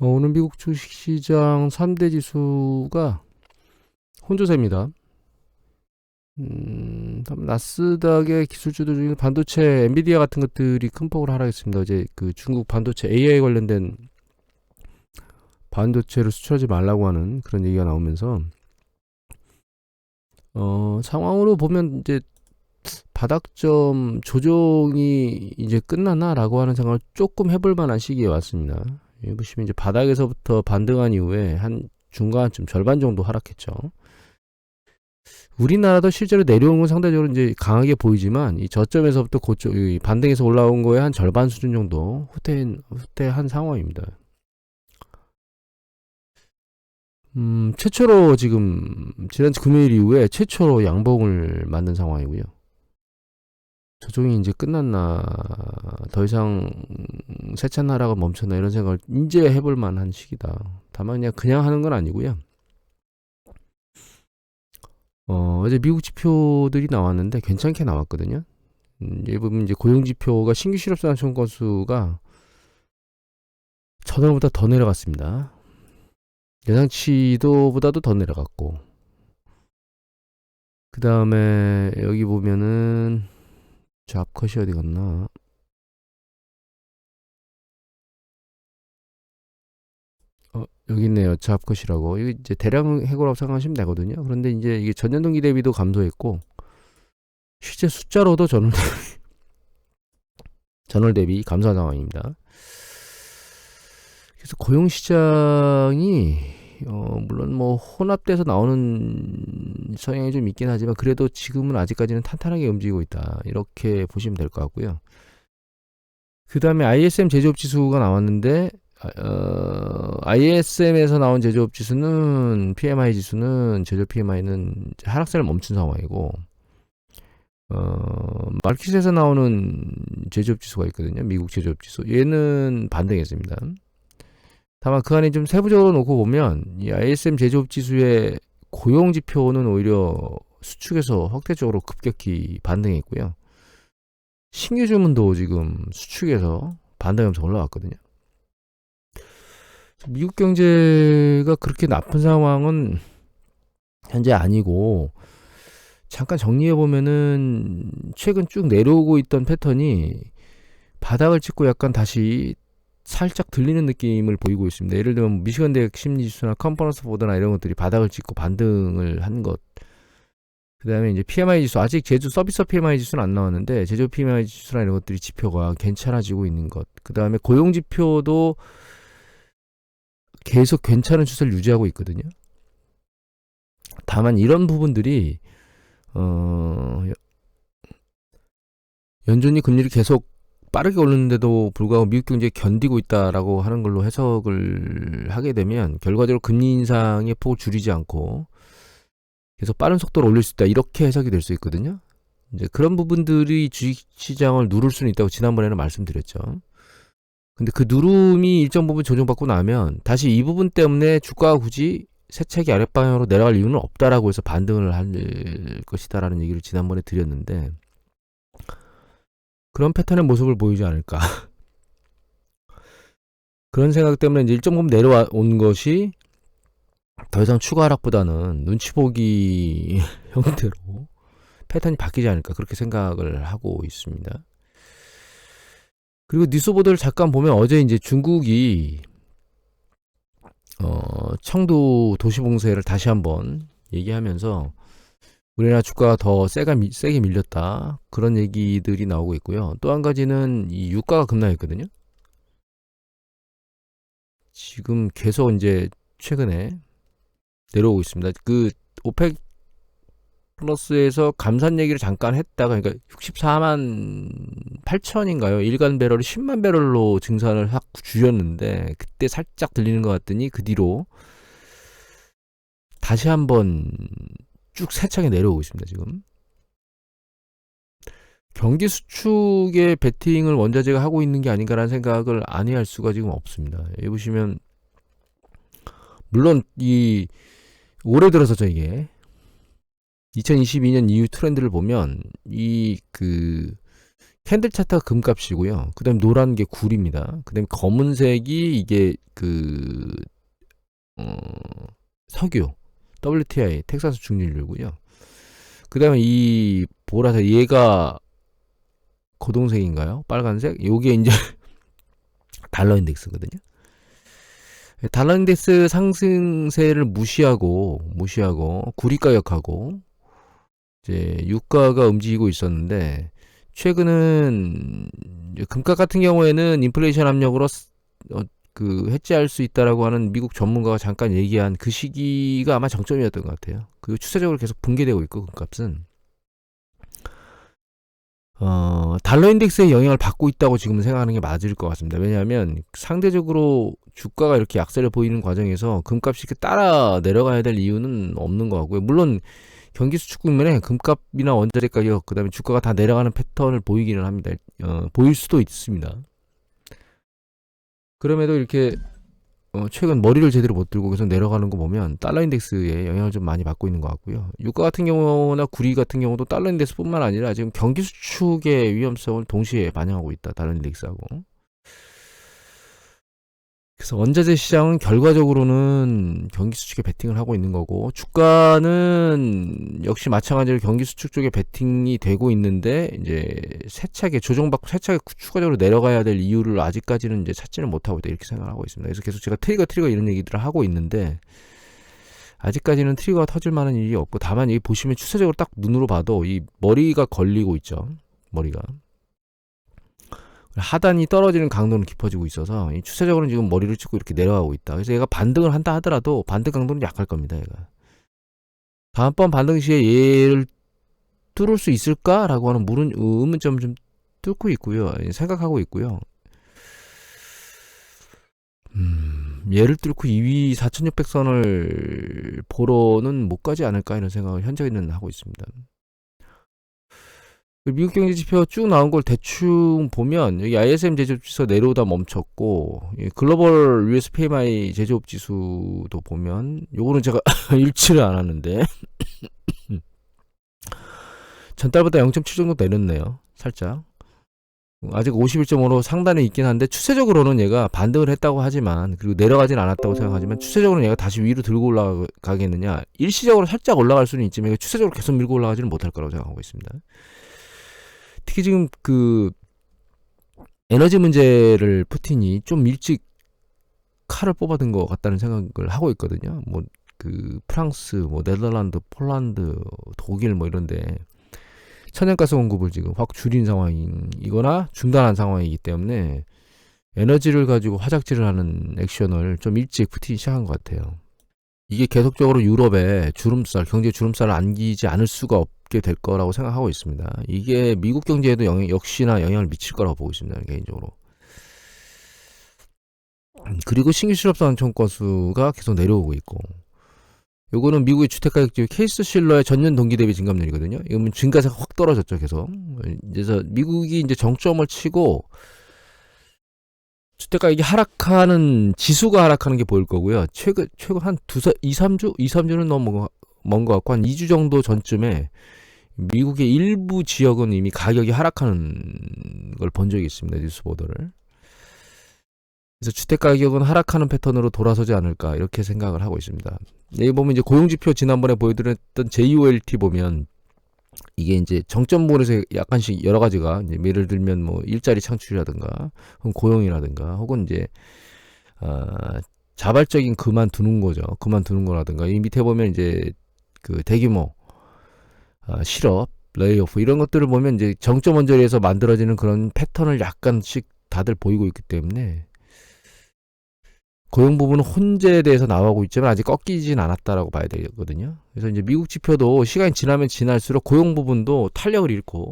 오늘 미국 주식시장 3대 지수가 혼조세입니다. 나스닥의 기술주들 중에 반도체, 엔비디아 같은 것들이 큰 폭으로 하락했습니다. 이제 그 중국 반도체 AI 관련된 반도체를 수출하지 말라고 하는 그런 얘기가 나오면서, 상황으로 보면 이제 바닥점 조정이 이제 끝나나라고 하는 생각을 조금 해볼 만한 시기에 왔습니다. 여기 보시면 이제 바닥에서부터 반등한 이후에 한 중간쯤 절반 정도 하락했죠. 우리나라도 실제로 내려온 건 상대적으로 이제 강하게 보이지만 이 저점에서부터 고점 이 반등해서 올라온 거에 한 절반 수준 정도 후퇴한 상황입니다. 최초로 지금 지난 금요일 이후에 최초로 양봉을 만든 상황이고요. 조정이 이제 끝났나, 더 이상 세찬 하락은 멈췄나 이런 생각을 이제 해볼 만한 시기다. 다만 그냥 하는 건 아니고요. 어제 미국 지표들이 나왔는데 괜찮게 나왔거든요. 일부분 이제 고용 지표가 신규 실업자 총 건수가 전월보다 더 내려갔습니다. 예상치도보다도 더 내려갔고, 그 다음에 여기 보면은 잡컷이 어디 갔나? 여기 있네요. 잡컷이라고. 이게 이제 대량 해고라고 생각하시면 되거든요. 그런데 이제 이게 전년 동기 대비도 감소했고, 실제 숫자로도 전월 대비 감소 상황입니다. 그래서 고용 시장이 물론 뭐 혼합돼서 나오는 성향이 좀 있긴 하지만 그래도 지금은 아직까지는 탄탄하게 움직이고 있다. 이렇게 보시면 될 것 같고요. 그 다음에 ISM 제조업 지수가 나왔는데 ISM에서 나온 제조업 지수는 PMI 지수는 제조업 PMI는 하락세를 멈춘 상황이고 마켓에서 나오는 제조업 지수가 있거든요. 미국 제조업 지수. 얘는 반등했습니다. 다만 그 안에 좀 세부적으로 놓고 보면 이 ISM 제조업 지수의 고용 지표는 오히려 수축에서 확대적으로 급격히 반등했고요. 신규 주문도 지금 수축에서 반등하면서 올라왔거든요. 미국 경제가 그렇게 나쁜 상황은 현재 아니고, 잠깐 정리해 보면은 최근 쭉 내려오고 있던 패턴이 바닥을 찍고 약간 다시 살짝 들리는 느낌을 보이고 있습니다. 예를 들면 미시간 대학 심리지수나 컨퍼런스 보드나 이런 것들이 바닥을 찍고 반등을 한 것. 그 다음에 이제 PMI 지수, 아직 제조 서비스 PMI 지수는 안 나왔는데 제조 PMI 지수나 이런 것들이 지표가 괜찮아지고 있는 것. 그 다음에 고용 지표도 계속 괜찮은 추세를 유지하고 있거든요. 다만 이런 부분들이 연준이 금리를 계속 빠르게 오르는데도 불구하고 미국 경제에 견디고 있다라고 하는 걸로 해석을 하게 되면 결과적으로 금리 인상의 폭을 줄이지 않고 계속 빠른 속도로 올릴 수 있다, 이렇게 해석이 될 수 있거든요. 이제 그런 부분들이 주식시장을 누를 수는 있다고 지난번에는 말씀드렸죠. 근데 그 누름이 일정 부분 조정받고 나면 다시 이 부분 때문에 주가가 굳이 세차기 아랫방향으로 내려갈 이유는 없다라고 해서 반등을 할 것이다라는 얘기를 지난번에 드렸는데, 그런 패턴의 모습을 보이지 않을까. 그런 생각 때문에 이제 일정 부분 내려온 것이 더 이상 추가 하락보다는 눈치 보기 형태로 패턴이 바뀌지 않을까, 그렇게 생각을 하고 있습니다. 그리고 뉴스 보도를 잠깐 보면 어제 이제 중국이 청두 도시봉쇄를 다시 한번 얘기하면서 우리나라 주가가 더 세게 밀렸다, 그런 얘기들이 나오고 있고요. 또 한 가지는 이 유가가 급락했거든요. 지금 계속 이제 최근에 내려오고 있습니다. 그 오펙 플러스에서 감산 얘기를 잠깐 했다가, 그러니까 64만 8천인가요? 일간 배럴이 10만 배럴로 증산을 확 줄였는데 그때 살짝 들리는 것 같더니 그 뒤로 다시 한번 쭉 세차게 내려오고 있습니다. 지금 경기 수축에 베팅을 원자재가 하고 있는 게 아닌가라는 생각을 안 해야 할 수가 지금 없습니다. 여기 보시면 물론 이 올해 들어서죠, 이게 2022년 이후 트렌드를 보면 이 그 캔들 차트가 금값이고요. 그 다음에 노란 게 굴입니다. 그 다음에 검은색이 이게 어, 석유, WTI, 텍사스 중진류고요. 그 다음에 이 보라색, 얘가 고동색인가요? 빨간색? 요게 이제 달러 인덱스거든요. 달러 인덱스 상승세를 무시하고 구리가격하고 이제 유가가 움직이고 있었는데, 최근은 금가 같은 경우에는 인플레이션 압력으로 해지할 수 있다라고 하는 미국 전문가가 잠깐 얘기한 그 시기가 아마 정점이었던 것 같아요. 그 추세적으로 계속 붕괴되고 있고, 금값은 달러 인덱스의 영향을 받고 있다고 지금 생각하는 게 맞을 것 같습니다. 왜냐하면 상대적으로 주가가 이렇게 약세를 보이는 과정에서 금값이 이렇게 따라 내려가야 될 이유는 없는 것 같고요. 물론 경기 수축 국면에 금값이나 원자재 가격, 그다음에 주가가 다 내려가는 패턴을 보이기는 합니다. 보일 수도 있습니다. 그럼에도 이렇게 최근 머리를 제대로 못 들고 계속 내려가는 거 보면 달러 인덱스에 영향을 좀 많이 받고 있는 것 같고요. 유가 같은 경우나 구리 같은 경우도 달러 인덱스뿐만 아니라 지금 경기 수축의 위험성을 동시에 반영하고 있다. 달러 인덱스하고. 그래서 원자재 시장은 결과적으로는 경기 수축에 베팅을 하고 있는 거고, 주가는 역시 마찬가지로 경기 수축 쪽에 베팅이 되고 있는데, 이제 세차게 조정받고 세차게 추가적으로 내려가야 될 이유를 아직까지는 이제 찾지는 못하고 있다, 이렇게 생각을 하고 있습니다. 그래서 계속 제가 트리거 이런 얘기들을 하고 있는데, 아직까지는 트리거가 터질 만한 일이 없고, 다만 이 보시면 추세적으로 딱 눈으로 봐도 이 머리가 걸리고 있죠. 머리가. 하단이 떨어지는 강도는 깊어지고 있어서 추세적으로는 지금 머리를 찍고 이렇게 내려가고 있다. 그래서 얘가 반등을 한다 하더라도 반등 강도는 약할 겁니다. 얘가 다음번 반등 시에 얘를 뚫을 수 있을까라고 하는 의문점 좀 뚫고 있고요. 생각하고 있고요. 얘를 뚫고 2위 4600선을 보러는 못 가지 않을까 이런 생각을 현재는 하고 있습니다. 미국 경제 지표 쭉 나온 걸 대충 보면 여기 ISM 제조업 지수 내려오다 멈췄고, 글로벌 US PMI 제조업 지수도 보면 요거는 제가 읽지를 않았는데 전달보다 0.7 정도 내렸네요. 살짝. 아직 51.5로 상단에 있긴 한데 추세적으로는 얘가 반등을 했다고 하지만, 그리고 내려가진 않았다고 생각하지만 추세적으로는 얘가 다시 위로 들고 올라가겠느냐, 일시적으로 살짝 올라갈 수는 있지만 얘가 추세적으로 계속 밀고 올라가지는 못할 거라고 생각하고 있습니다. 특히 지금 에너지 문제를 푸틴이 좀 일찍 칼을 뽑아든 것 같다는 생각을 하고 있거든요. 프랑스, 네덜란드, 폴란드, 독일 이런데 천연가스 공급을 지금 확 줄인 상황이거나 중단한 상황이기 때문에 에너지를 가지고 화작질을 하는 액션을 좀 일찍 푸틴이 시작한 것 같아요. 이게 계속적으로 유럽에 경제 주름살을 안기지 않을 수가 없게 될 거라고 생각하고 있습니다. 이게 미국 경제에도 역시나 영향을 미칠 거라고 보고 있습니다. 개인적으로. 그리고 신규 실업자 청건수가 계속 내려오고 있고, 요거는 미국의 주택가격지 케이스 실러의 전년 동기 대비 증감률이거든요. 이거는 증가세가 확 떨어졌죠, 계속. 그래서 미국이 이제 정점을 치고 주택가격이 하락하는, 지수가 하락하는 게 보일 거고요. 최근 한 2-3주는 너무 먼 것 같고, 한 2주 정도 전쯤에 미국의 일부 지역은 이미 가격이 하락하는 걸 본 적이 있습니다. 뉴스 보도를. 그래서 주택가격은 하락하는 패턴으로 돌아서지 않을까 이렇게 생각을 하고 있습니다. 여기 보면 이제 고용지표 지난번에 보여드렸던 JOLT 보면 이게 이제 정점 부분에서 약간씩 여러 가지가, 이제 예를 들면 일자리 창출이라든가 혹은 고용이라든가 혹은 이제 자발적인 그만두는 거라든가, 이 밑에 보면 이제 대규모 실업, 레이오프 이런 것들을 보면 이제 정점 원저리에서 만들어지는 그런 패턴을 약간씩 다들 보이고 있기 때문에 고용 부분은 혼재에 대해서 나오고 있지만 아직 꺾이진 않았다라고 봐야 되거든요. 그래서 이제 미국 지표도 시간이 지나면 지날수록 고용 부분도 탄력을 잃고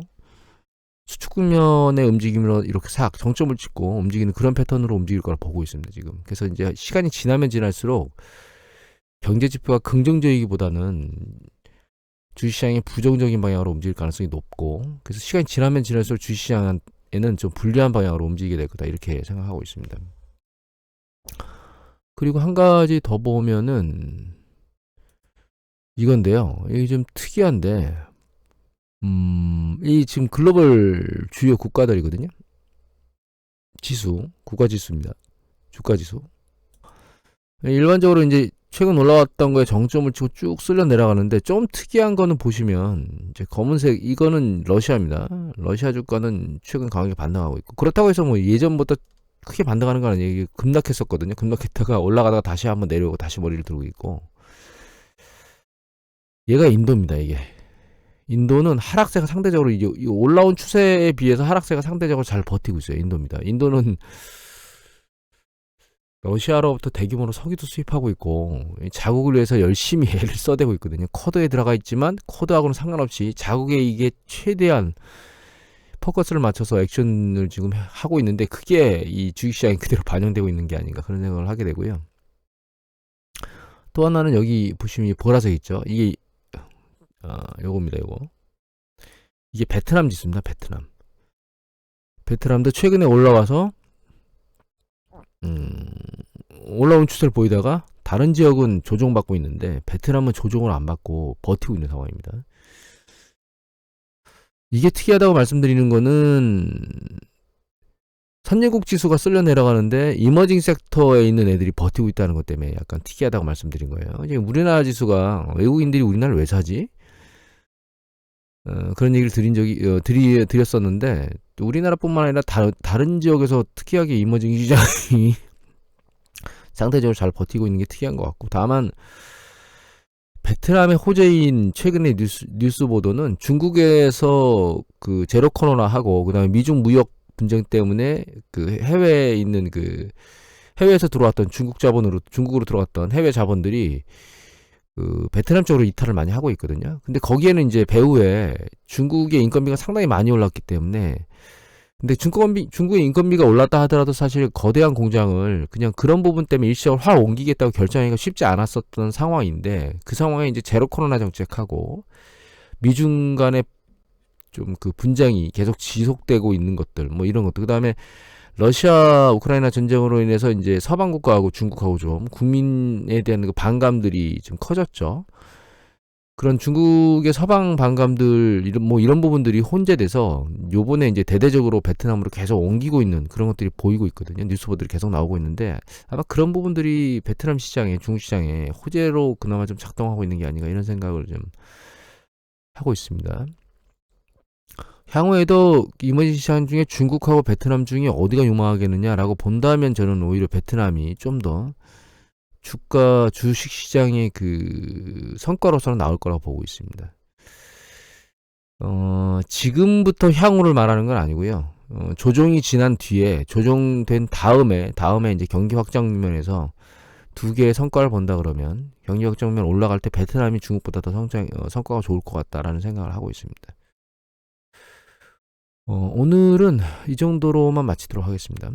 수축 국면의 움직임으로 이렇게 싹 정점을 찍고 움직이는 그런 패턴으로 움직일 거라 보고 있습니다, 지금. 그래서 이제 시간이 지나면 지날수록 경제 지표가 긍정적이기보다는 주식시장이 부정적인 방향으로 움직일 가능성이 높고, 그래서 시간이 지나면 지날수록 주식시장에는 좀 불리한 방향으로 움직이게 될 거다, 이렇게 생각하고 있습니다. 그리고 한 가지 더 보면은 이건데요. 이게 좀 특이한데, 이 지금 글로벌 주요 국가들이거든요. 지수, 국가지수입니다. 주가지수. 일반적으로 이제 최근 올라왔던 거에 정점을 치고 쭉 쓸려 내려가는데 좀 특이한 거는 보시면 이제 검은색 이거는 러시아입니다. 러시아 주가는 최근 강하게 반등하고 있고 그렇다고 해서 뭐 예전보다 크게 반등하는 건 아니에요. 이게 급락했었거든요. 급락했다가 올라가다가 다시 한번 내려오고 다시 머리를 들고 있고 얘가 인도입니다. 이게 인도는 하락세가 상대적으로 이 올라온 추세에 비해서 하락세가 상대적으로 잘 버티고 있어요. 인도입니다. 인도는 러시아로부터 대규모로 석유도 수입하고 있고 자국을 위해서 열심히 애를 써대고 있거든요. 코드에 들어가 있지만 코드하고는 상관없이 자국에 이게 최대한 포커스를 맞춰서 액션을 지금 하고 있는데 그게 이 주식시장에 그대로 반영되고 있는 게 아닌가 그런 생각을 하게 되고요. 또 하나는 여기 보시면 보라색 있죠. 이게 요겁니다. 요거 이게 베트남 지수입니다. 베트남도 최근에 올라와서 올라온 추세를 보이다가 다른 지역은 조정받고 있는데 베트남은 조정을 안 받고 버티고 있는 상황입니다. 이게 특이하다고 말씀드리는 거는 선진국 지수가 쓸려 내려가는데 이머징 섹터에 있는 애들이 버티고 있다는 것 때문에 약간 특이하다고 말씀드린 거예요. 지금 우리나라 지수가 외국인들이 우리나라를 왜 사지? 그런 얘기를 드렸었는데 우리나라뿐만 아니라 다른 지역에서 특이하게 이머징 시장이 상대적으로 잘 버티고 있는 게 특이한 것 같고 다만 베트남의 호재인 최근의 뉴스 보도는 중국에서 그 제로 코로나 하고 그다음에 미중 무역 분쟁 때문에 그 해외에 있는 그 해외에서 들어왔던 중국으로 들어왔던 해외 자본들이 그 베트남 쪽으로 이탈을 많이 하고 있거든요. 근데 거기에는 이제 배후에 중국의 인건비가 상당히 많이 올랐기 때문에 근데 중국의 인건비가 올랐다 하더라도 사실 거대한 공장을 그냥 그런 부분 때문에 일시적으로 확 옮기겠다고 결정하기가 쉽지 않았었던 상황인데 그 상황에 이제 제로 코로나 정책하고 미중 간의 좀 그 분쟁이 계속 지속되고 있는 것들 뭐 이런 것들 그다음에 러시아 우크라이나 전쟁으로 인해서 이제 서방 국가하고 중국하고 좀 국민에 대한 그 반감들이 좀 커졌죠. 그런 중국의 서방 반감들 이런 부분들이 혼재돼서 요번에 이제 대대적으로 베트남으로 계속 옮기고 있는 그런 것들이 보이고 있거든요. 뉴스보들이 계속 나오고 있는데 아마 그런 부분들이 베트남 시장에 중국 시장에 호재로 그나마 좀 작동하고 있는 게 아닌가 이런 생각을 좀 하고 있습니다. 향후에도 이머징 시장 중에 중국하고 베트남 중에 어디가 유망하겠느냐라고 본다면 저는 오히려 베트남이 좀 더 주식 시장의 그 성과로서는 나올 거라고 보고 있습니다. 지금부터 향후를 말하는 건 아니고요. 조정이 지난 뒤에 조정된 다음에 이제 경기 확장 면에서 두 개의 성과를 본다 그러면 경기 확장면 올라갈 때 베트남이 중국보다 더 성과가 좋을 것 같다라는 생각을 하고 있습니다. 오늘은 이 정도로만 마치도록 하겠습니다.